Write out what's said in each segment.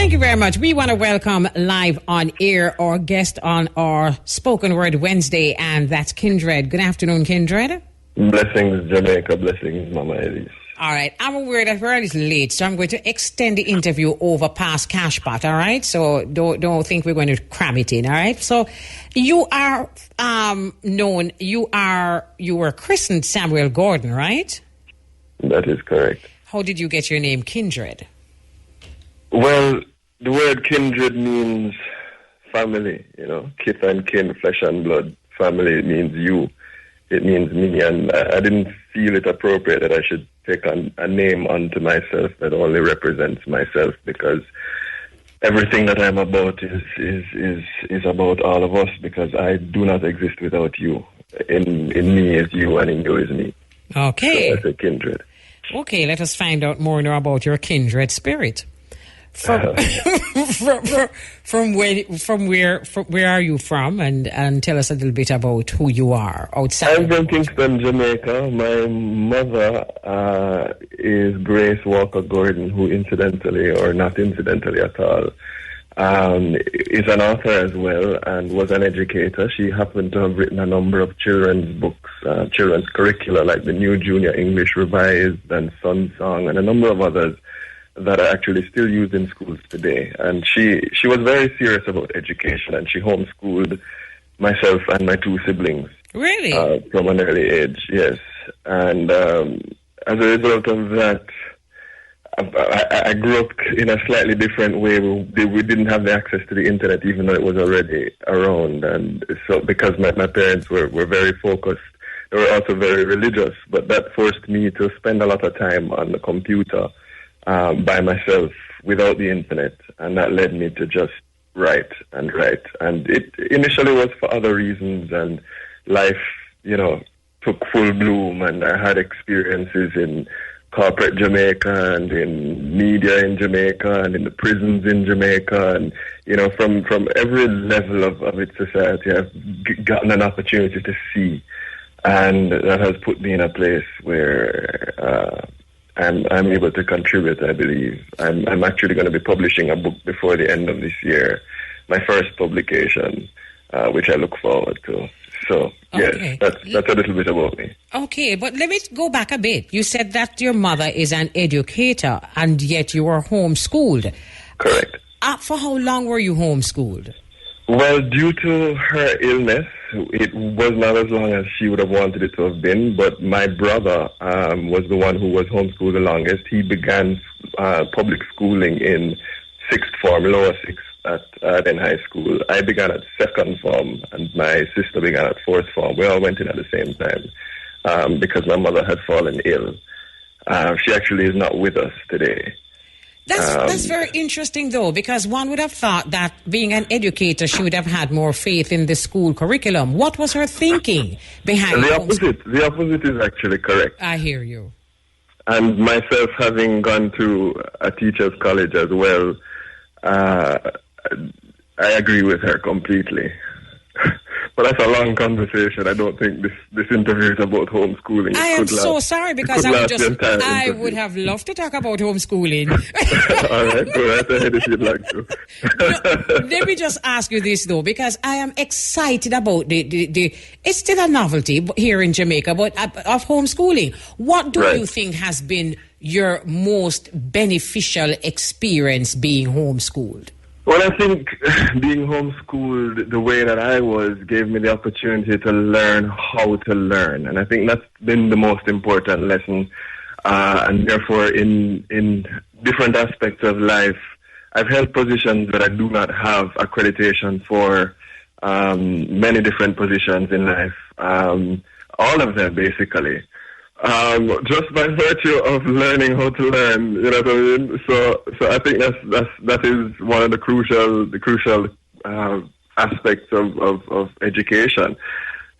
Thank you very much. We want to welcome live on air our guest on our Spoken Word Wednesday, and that's Kindred. Good afternoon, Kindred. Blessings, Jamaica. Blessings, Mama Elise. All right. I'm aware that we're a little late, so I'm going to extend the interview over past Cashpot, all right? So don't think we're going to cram it in, all right? So you are known, you were christened Samuel Gordon, right? That is correct. How did you get your name Kindred? Well, the word kindred means family, kith and kin, flesh and blood. Family means you. It means me, and I didn't feel it appropriate that I should take on a name unto myself that only represents myself, because everything that I'm about is about all of us, because I do not exist without you. In me is you, and in you is me. Okay. So that's a kindred. Okay, let us find out more now about your kindred spirit. From where are you from, and tell us a little bit about who you are outside. I'm from Kingston, Jamaica. My mother is Grace Walker Gordon, who incidentally, or not incidentally at all, is an author as well and was an educator. She happened to have written a number of children's books, children's curricula like the New Junior English Revised and Sun Song and a number of others that are actually still used in schools today. And she was very serious about education, and she homeschooled myself and my two siblings. Really? From an early age, yes. And as a result of that, I grew up in a slightly different way. We didn't have the access to the internet, even though it was already around. And so because my parents were very focused, they were also very religious, but that forced me to spend a lot of time on the computer by myself without the internet, and that led me to just write. And it initially was for other reasons, and life, took full bloom, and I had experiences in corporate Jamaica and in media in Jamaica and in the prisons in Jamaica, and from every level of its society I've gotten an opportunity to see, and that has put me in a place where I'm able to contribute, I believe. I'm actually going to be publishing a book before the end of this year, my first publication, which I look forward to. So, yes, that's a little bit about me. Okay, but let me go back a bit. You said that your mother is an educator, and yet you were homeschooled. Correct. For how long were you homeschooled? Well, due to her illness, it was not as long as she would have wanted it to have been, but my brother was the one who was homeschooled the longest. He began public schooling in sixth form, lower sixth at then high school. I began at second form, and my sister began at fourth form. We all went in at the same time because my mother had fallen ill. She actually is not with us today. That's very interesting, though, because one would have thought that being an educator, she would have had more faith in the school curriculum. What was her thinking behind the opposite? The opposite is actually correct. I hear you. And myself, having gone to a teacher's college as well, I agree with her completely. But that's a long conversation. I don't think this interview is about homeschooling. I am so sorry, because I would have loved to talk about homeschooling. All right, go right ahead if you'd like to. Let me just ask you this, though, because I am excited about the it's still a novelty here in Jamaica, but of homeschooling. What do you think has been your most beneficial experience being homeschooled? Well, I think being homeschooled the way that I was gave me the opportunity to learn how to learn. And I think that's been the most important lesson. And therefore, in different aspects of life, I've held positions that I do not have accreditation for, many different positions in life. All of them, basically. Just by virtue of learning how to learn, you know what I mean? So I think that is one of the crucial aspects of education,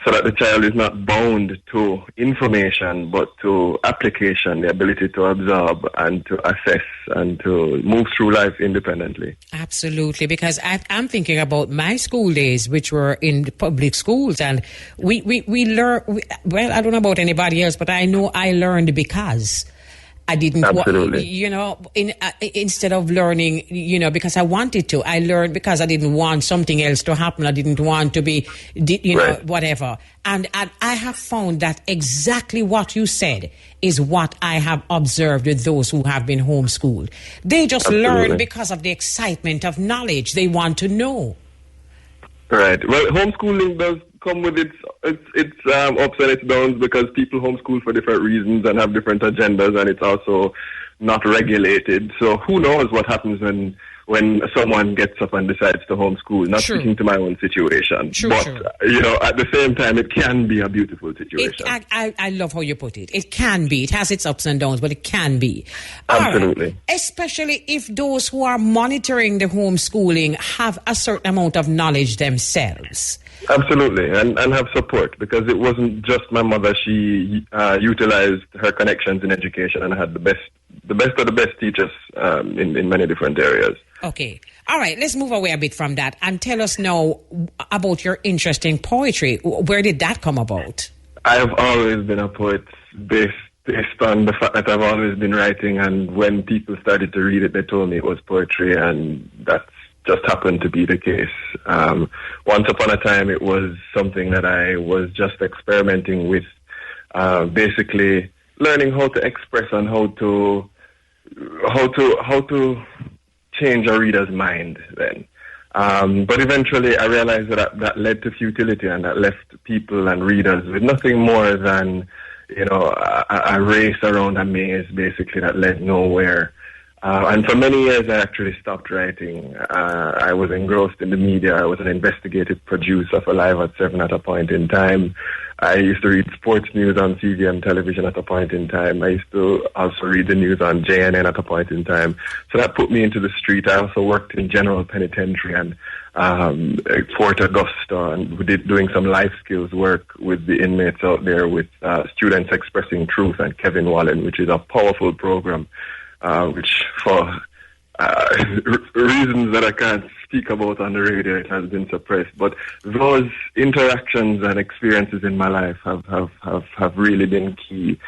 so that the child is not bound to information, but to application, the ability to absorb and to assess and to move through life independently. Absolutely, because I'm thinking about my school days, which were in public schools, and we learn. Well, I don't know about anybody else, but I know I learned because. I didn't, Absolutely. instead of learning, because I wanted to, I learned because I didn't want something else to happen. I didn't want to be, Right. whatever. And I have found that exactly what you said is what I have observed with those who have been homeschooled. They just Absolutely. learn because of the excitement of knowledge. They want to know. Right. Well, homeschooling does come with its ups and its downs because people homeschool for different reasons and have different agendas, and it's also not regulated. So who knows what happens when someone gets up and decides to homeschool? Not speaking to my own situation, but at the same time, it can be a beautiful situation. I love how you put it. It can be. It has its ups and downs, but it can be. Absolutely. Especially if those who are monitoring the homeschooling have a certain amount of knowledge themselves. Absolutely, and have support, because it wasn't just my mother. She utilized her connections in education and had the best of the best teachers in many different areas. Okay. All right, let's move away a bit from that and tell us now about your interest in poetry. Where did that come about? I have always been a poet based on the fact that I've always been writing, and when people started to read it, they told me it was poetry, and that's just happened to be the case. Once upon a time, it was something that I was just experimenting with, basically learning how to express and how to change a reader's mind then. But eventually I realized that led to futility, and that left people and readers with nothing more than, a race around a maze, basically, that led nowhere. And for many years, I actually stopped writing. I was engrossed in the media. I was an investigative producer for Live at 7 at a point in time. I used to read sports news on CVM television at a point in time. I used to also read the news on JNN at a point in time. So that put me into the street. I also worked in General Penitentiary and Fort Augusta, and doing some life skills work with the inmates out there, with Students Expressing Truth and Kevin Wallen, which is a powerful program. Which for reasons that I can't speak about on the radio, it has been suppressed. But those interactions and experiences in my life have really been key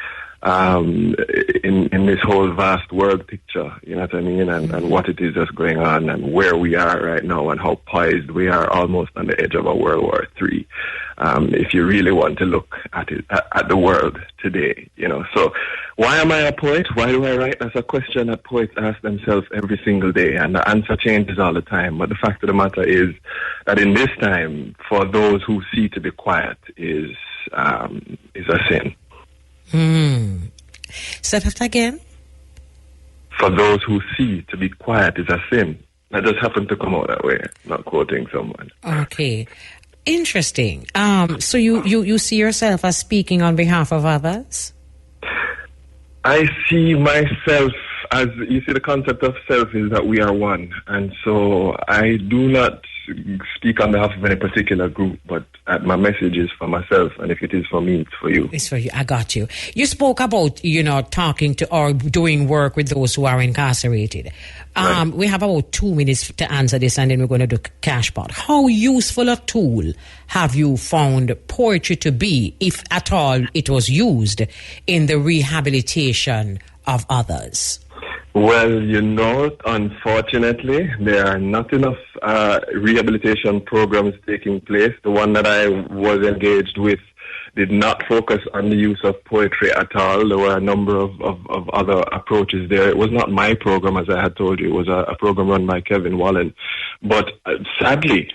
in this whole vast world picture, you know what I mean, and what it is that's going on, and where we are right now, and how poised we are, almost on the edge of a World War III. If you really want to look at it, at the world today, So why am I a poet? Why do I write? That's a question that poets ask themselves every single day, and the answer changes all the time. But the fact of the matter is that in this time, for those who see to be quiet is a sin. Say that again. For those who see to be quiet is a sin. That just happened to come out that way, not quoting someone. Okay. Interesting. So you see yourself as speaking on behalf of others? I see myself as, you see, the concept of self is that we are one. And so I do not speak on behalf of any particular group, but my message is for myself, and if it is for me, it's for you. It's for you. I got you. You spoke about, talking to or doing work with those who are incarcerated. Right. We have about 2 minutes to answer this, and then we're going to do Cashpot. How useful a tool have you found poetry to be, if at all it was used in the rehabilitation of others? Well, unfortunately, there are not enough rehabilitation programs taking place. The one that I was engaged with did not focus on the use of poetry at all. There were a number of other approaches there. It was not my program, as I had told you. It was a program run by Kevin Wallen. But sadly,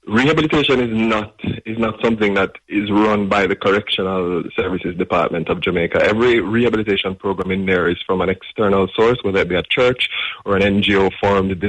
rehabilitation is not something that is run by the Correctional Services Department of Jamaica. Every rehabilitation program in there is from an external source, whether it be a church or an NGO formed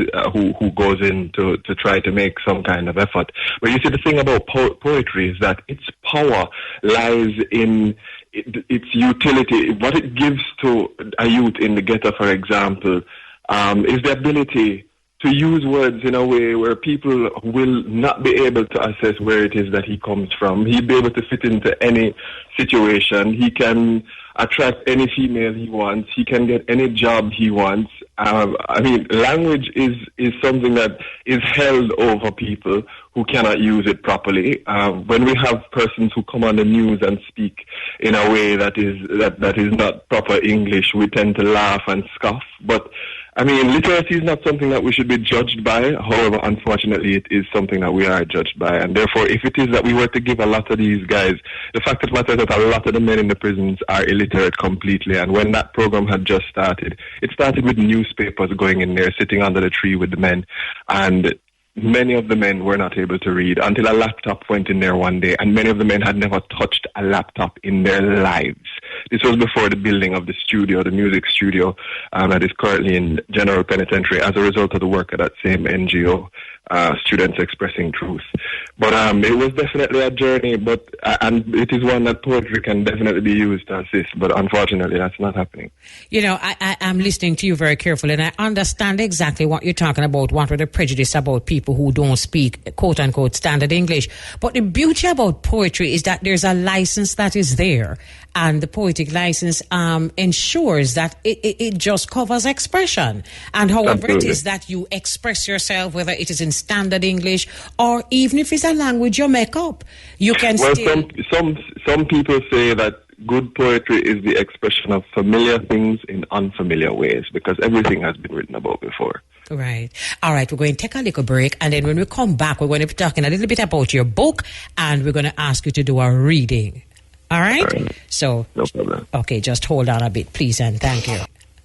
who goes in to try to make some kind of effort. But you see, the thing about poetry is that its power lies in its utility. What it gives to a youth in the ghetto, for example, is the ability to use words in a way where people will not be able to assess where it is that he comes from. He'll be able to fit into any situation. He can attract any female he wants. He can get any job he wants. I mean, language is something that is held over people who cannot use it properly. When we have persons who come on the news and speak in a way that is not proper English, we tend to laugh and scoff. But I mean, literacy is not something that we should be judged by. However, unfortunately, it is something that we are judged by. And therefore, if it is that we were to give a lot of these guys, the fact of the matter is that a lot of the men in the prisons are illiterate completely. And when that program had just started, it started with newspapers going in there, sitting under the tree with the men. And many of the men were not able to read until a laptop went in there one day, and many of the men had never touched a laptop in their lives. This was before the building of the studio, the music studio, that is currently in General Penitentiary as a result of the work of that same NGO, Students Expressing Truth. But it was definitely a journey, and it is one that poetry can definitely be used to assist, but unfortunately that's not happening. You know, I'm listening to you very carefully, and I understand exactly what you're talking about, what were the prejudice about people who don't speak quote-unquote standard English. But the beauty about poetry is that there's a license that is there, and the poetic license ensures that it just covers expression. And however Absolutely. it is that you express yourself, whether it is in standard English or even if it's a language you make up, you can still... Some people say that good poetry is the expression of familiar things in unfamiliar ways, because everything has been written about before. Right. All right, we're going to take a little break, and then when we come back, we're going to be talking a little bit about your book, and we're going to ask you to do a reading. All right? All right. So, no problem. Okay, just hold on a bit, please, and thank you.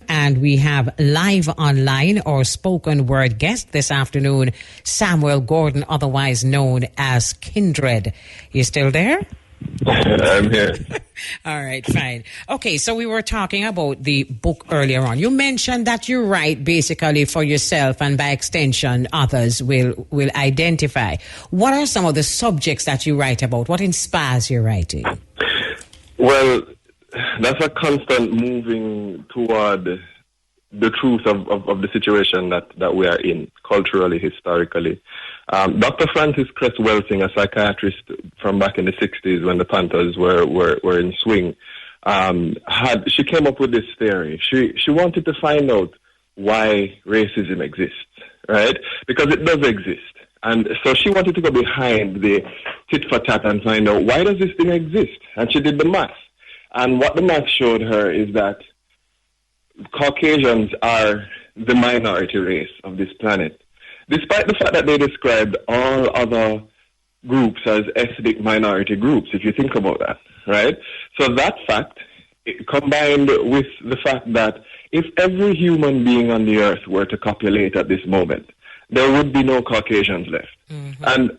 And we have live online our spoken word guest this afternoon, Samuel Gordon, otherwise known as Kindred. You still there? I'm here. All right, fine. Okay, so we were talking about the book earlier on. You mentioned that you write basically for yourself, and by extension, others will identify. What are some of the subjects that you write about? What inspires your writing? Well, that's a constant moving toward the truth of the situation that we are in, culturally, historically. Dr. Frances Cress Welsing, a psychiatrist from back in the 60s when the Panthers were in swing, she came up with this theory. She wanted to find out why racism exists, right? Because it does exist. And so she wanted to go behind the tit for tat and find out, why does this thing exist? And she did the math. And what the math showed her is that Caucasians are the minority race of this planet, despite the fact that they described all other groups as ethnic minority groups, if you think about that, right? So that fact, combined with the fact that if every human being on the earth were to copulate at this moment, there would be no Caucasians left. Mm-hmm. And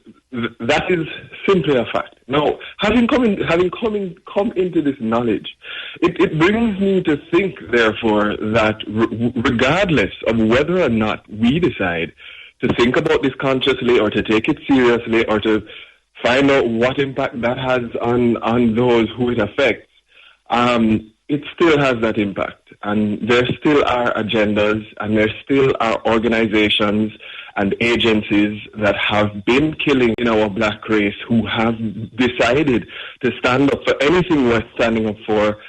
that is simply a fact. Now, having come into this knowledge, it brings me to think, therefore, that regardless of whether or not we decide to think about this consciously or to take it seriously or to find out what impact that has on those who it affects, it still has that impact. And there still are agendas, and there still are organizations and agencies that have been killing in our black race who have decided to stand up for anything worth standing up for.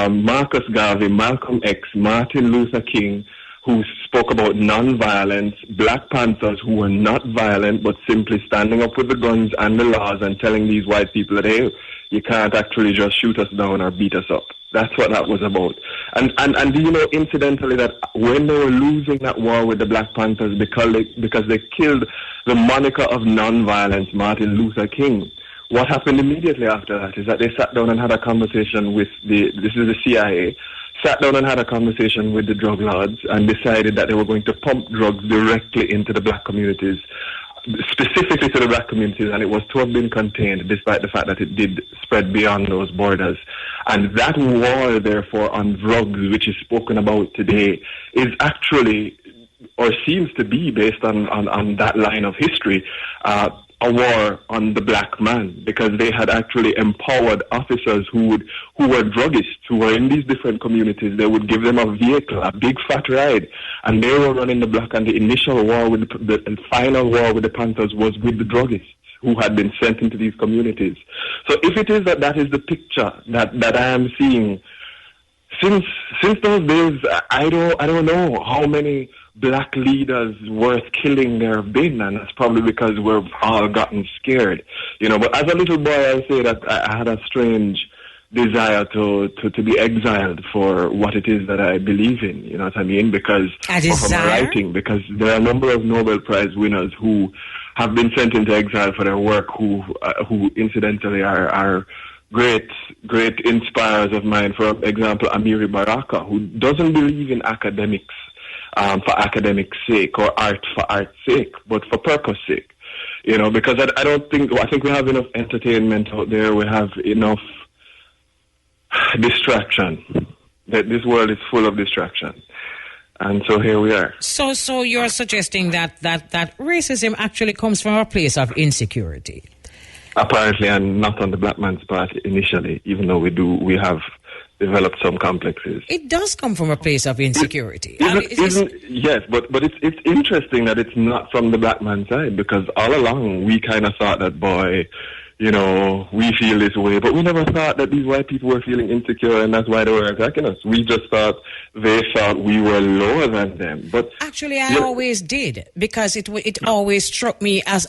Marcus Garvey, Malcolm X, Martin Luther King, who spoke about non-violence, Black Panthers who were not violent but simply standing up with the guns and the laws and telling these white people that, hey, you can't actually just shoot us down or beat us up. That's what that was about. And do you know, incidentally, that when they were losing that war with the Black Panthers because they killed the moniker of non-violence, Martin Luther King, what happened immediately after that is that they sat down and had a conversation with the CIA, sat down and had a conversation with the drug lords and decided that they were going to pump drugs directly into the black communities, specifically to the black communities, and it was to have been contained despite the fact that it did spread beyond those borders. And that war, therefore, on drugs, which is spoken about today, is actually, or seems to be, based on that line of history, a war on the black man, because they had actually empowered officers who were druggists, who were in these different communities. They would give them a vehicle, a big fat ride, and they were running the block. And the initial war with the final war with the Panthers was with the druggists who had been sent into these communities. So if it is that is the picture that I am seeing since those days, I don't know how many black leaders worth killing there have been, and that's probably because we've all gotten scared, But as a little boy, I say that I had a strange desire to be exiled for what it is that I believe in, you know what I mean? Because of my writing, because there are a number of Nobel Prize winners who have been sent into exile for their work, who incidentally are great inspirers of mine. For example, Irie who doesn't believe in academics for academic's sake or art for art's sake, but for purpose sake. Because I think we have enough entertainment out there. We have enough distraction. That this world is full of distraction. And so here we are. So you're suggesting that racism actually comes from a place of insecurity? Apparently, and not on the black man's part initially, even though we have developed some complexes. It does come from a place of insecurity. Yes, but it's interesting that it's not from the black man's side, because all along we kind of thought that, boy, we feel this way, but we never thought that these white people were feeling insecure and that's why they were attacking us. We just thought they thought we were lower than them. But actually, I always did, because it always struck me as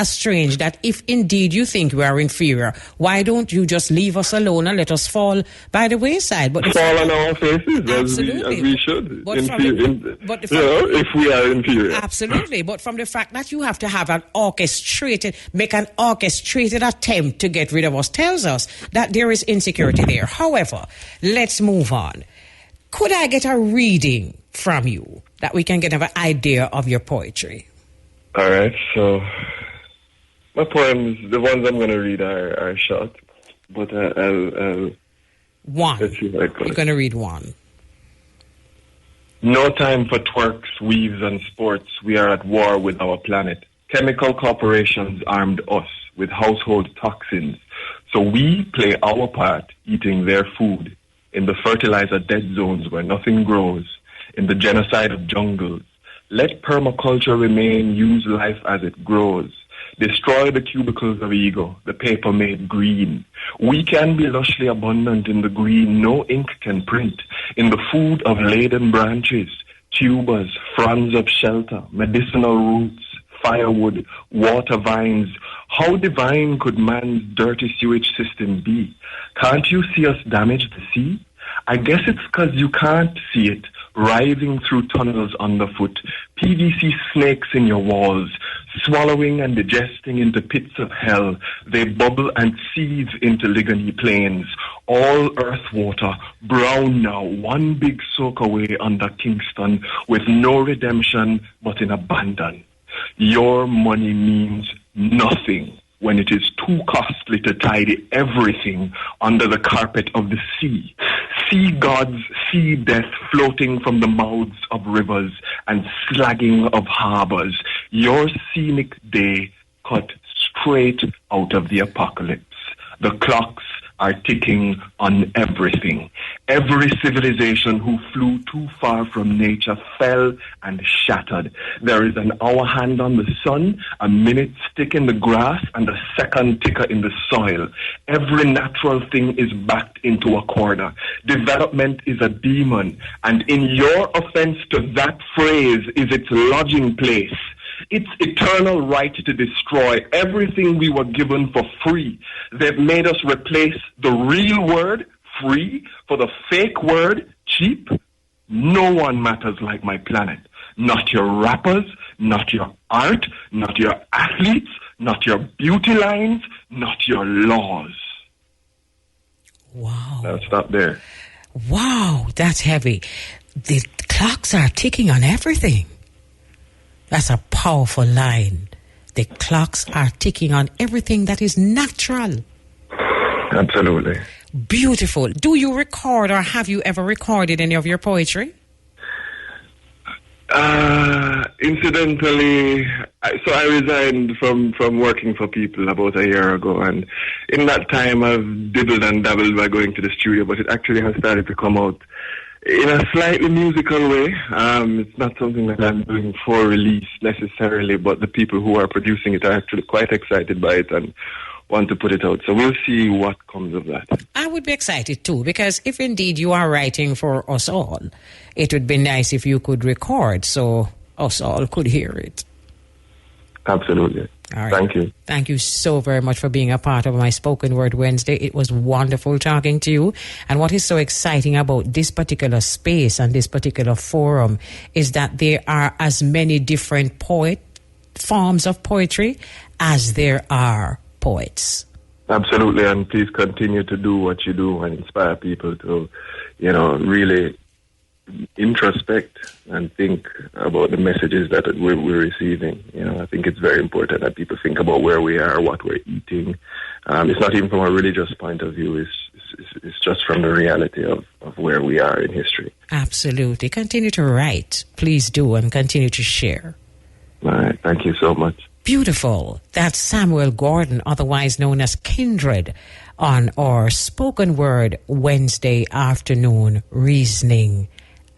strange that if indeed you think we are inferior, why don't you just leave us alone and let us fall by the wayside? But fall on our faces as we should. If we are inferior. Absolutely, but from the fact that you have to have an orchestrated attempt to get rid of us tells us that there is insecurity there. However, let's move on. Could I get a reading from you that we can get an idea of your poetry? All right, so my poems, the ones I'm going to read are short, but I'll one. Let's see what I got. You're going to read one. No time for twerks, weaves, and sports. We are at war with our planet. Chemical corporations armed us with household toxins. So we play our part eating their food in the fertilizer dead zones where nothing grows, in the genocide of jungles. Let permaculture remain, use life as it grows. Destroy the cubicles of ego, the paper made green. We can be lushly abundant in the green no ink can print, in the food of laden branches, tubers, fronds of shelter, medicinal roots, firewood, water vines. How divine could man's dirty sewage system be? Can't you see us damage the sea? I guess it's 'cause you can't see it, writhing through tunnels underfoot, PVC snakes in your walls, swallowing and digesting into pits of hell. They bubble and seethe into Ligony plains. All earth water, brown now, one big soak away under Kingston, with no redemption but in abandon. Your money means nothing when it is too costly to tidy everything under the carpet of the sea. See gods, see death floating from the mouths of rivers and slagging of harbors. Your scenic day cut straight out of the apocalypse. The clocks are ticking on everything. Every civilization who flew too far from nature fell and shattered. There is an hour hand on the sun, a minute stick in the grass, and a second ticker in the soil. Every natural thing is backed into a corner. Development is a demon, and in your offense to that phrase is its lodging place. It's eternal right to destroy everything we were given for free. They've made us replace the real word, free, for the fake word, cheap. No one matters like my planet. Not your rappers, not your art, not your athletes, not your beauty lines, not your laws. Wow. I'll stop there. Wow, that's heavy. The clocks are ticking on everything. That's a powerful line. The clocks are ticking on everything that is natural. Absolutely. Beautiful. Do you record, or have you ever recorded any of your poetry? Incidentally, I resigned from working for people about a year ago, and in that time I've dibbled and dabbled by going to the studio, but it actually has started to come out in a slightly musical way. It's not something that I'm doing for release necessarily, but the people who are producing it are actually quite excited by it and want to put it out. So we'll see what comes of that. I would be excited too, because if indeed you are writing for us all, it would be nice if you could record so us all could hear it. Absolutely. All right. Thank you. Thank you so very much for being a part of my Spoken Word Wednesday. It was wonderful talking to you. And what is so exciting about this particular space and this particular forum is that there are as many different forms of poetry as there are poets. Absolutely. And please continue to do what you do and inspire people to, really introspect and think about the messages that we're receiving. I think it's very important that people think about where we are, what we're eating. It's not even from a religious point of view. It's just from the reality of where we are in history. Absolutely. Continue to write. Please do, and continue to share. All right. Thank you so much. Beautiful. That's Samuel Gordon, otherwise known as Kindred, on our Spoken Word Wednesday afternoon reasoning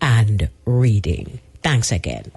and reading. Thanks again.